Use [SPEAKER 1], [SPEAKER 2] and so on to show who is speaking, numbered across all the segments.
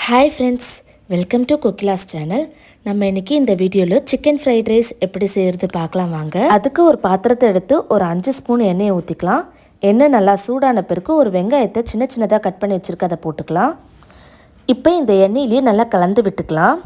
[SPEAKER 1] Hi friends, welcome to குக்கிலாஸ் channel. நம்ம இன்றைக்கி இந்த வீடியோவில் சிக்கன் ஃப்ரைட் ரைஸ் எப்படி செய்கிறது பார்க்கலாம் வாங்க. அதுக்கு ஒரு பாத்திரத்தை எடுத்து ஒரு 5 ஸ்பூன் எண்ணெயை ஊற்றிக்கலாம். எண்ணெய் நல்லா சூடான பிறகு ஒரு வெங்காயத்தை சின்ன சின்னதாக கட் பண்ணி வச்சுருக்க அதை போட்டுக்கலாம். இப்போ இந்த எண்ணெயிலேயே நல்லா கலந்து விட்டுக்கலாம்.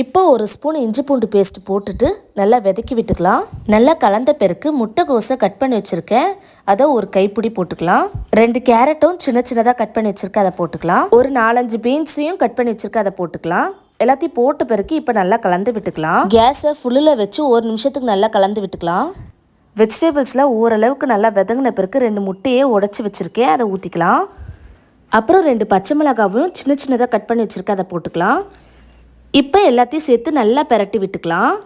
[SPEAKER 1] இப்போ ஒரு ஸ்பூன் இஞ்சி பூண்டு பேஸ்ட் போட்டுட்டு நல்லா வதக்கி விட்டுக்கலாம். நல்லா கலந்த பிறகு முட்டைகோஸை கட் பண்ணி வச்சுருக்கேன், அதை ஒரு கைப்பிடி போட்டுக்கலாம். 2 கேரட்டும் சின்ன சின்னதாக கட் பண்ணி வச்சுருக்கேன், அதை போட்டுக்கலாம். ஒரு 4-5 பீன்ஸையும் கட் பண்ணி வச்சுருக்கேன், அதை போட்டுக்கலாம். எல்லாத்தையும் போட்ட பிறகு இப்போ நல்லா கலந்து விட்டுக்கலாம். கேஸை ஃபுல்லில் வச்சு 1 நிமிஷத்துக்கு நல்லா கலந்து விட்டுக்கலாம். வெஜிடபிள்ஸில் ஓரளவுக்கு நல்லா வதங்கின பிறகு 2 முட்டையை உடச்சி வச்சுருக்கேன், அதை ஊற்றிக்கலாம். அப்புறம் 2 பச்சை மிளகாவும் சின்ன சின்னதாக கட் பண்ணி வச்சுருக்கேன், அதை போட்டுக்கலாம். இப்போ எல்லாத்தையும் சேர்த்து நல்லா பிரட்டி விட்டுக்கலாம்.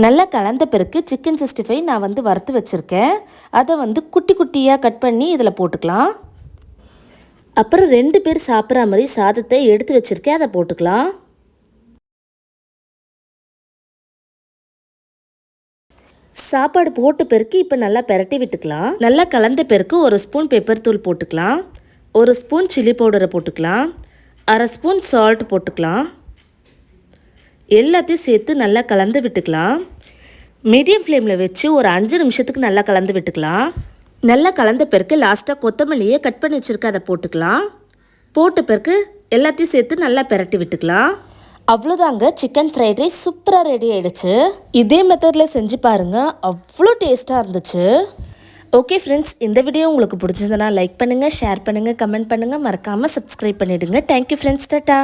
[SPEAKER 1] நல்லா கலந்த பிறகு சிக்கன் 65 நான் வறுத்து வச்சுருக்கேன், அதை குட்டி குட்டியாக கட் பண்ணி இதில் போட்டுக்கலாம். அப்புறம் 2 பேர் சாப்பிட்ற மாதிரி சாதத்தை எடுத்து வச்சுருக்கேன், அதை போட்டுக்கலாம். சாப்பாடு போட்ட பிறகு இப்போ நல்லா பிரட்டி விட்டுக்கலாம். நல்லா கலந்த பிறகு 1 ஸ்பூன் பெப்பர் தூள் போட்டுக்கலாம். 1 ஸ்பூன் சில்லி பவுடரை போட்டுக்கலாம். 1/2 ஸ்பூன் சால்ட் போட்டுக்கலாம். எல்லாத்தையும் சேர்த்து நல்லா கலந்து விட்டுக்கலாம். மீடியம் ஃப்ளேமில் வச்சு ஒரு 5 நிமிஷத்துக்கு நல்லா கலந்து விட்டுக்கலாம். நல்லா கலந்த பிறகு லாஸ்ட்டாக கொத்தமல்லியை கட் பண்ணி வச்சுருக்க அதை போட்டுக்கலாம். போட்ட பிறகு எல்லாத்தையும் சேர்த்து நல்லா பிரட்டி விட்டுக்கலாம். அவ்வளோதாங்க, சிக்கன் ஃப்ரைட் ரைஸ் சூப்பராக ரெடி ஆகிடுச்சு. இதே மெத்தடில் செஞ்சு பாருங்கள், அவ்வளோ டேஸ்ட்டாக இருந்துச்சு. ஓகே ஃப்ரெண்ட்ஸ், இந்த வீடியோ உங்களுக்கு பிடிச்சிருந்தனா லைக் பண்ணுங்கள், ஷேர் பண்ணுங்கள், கமெண்ட் பண்ணுங்கள், மறக்காமல் சப்ஸ்கிரைப் பண்ணிவிடுங்க. Thank you friends, tata.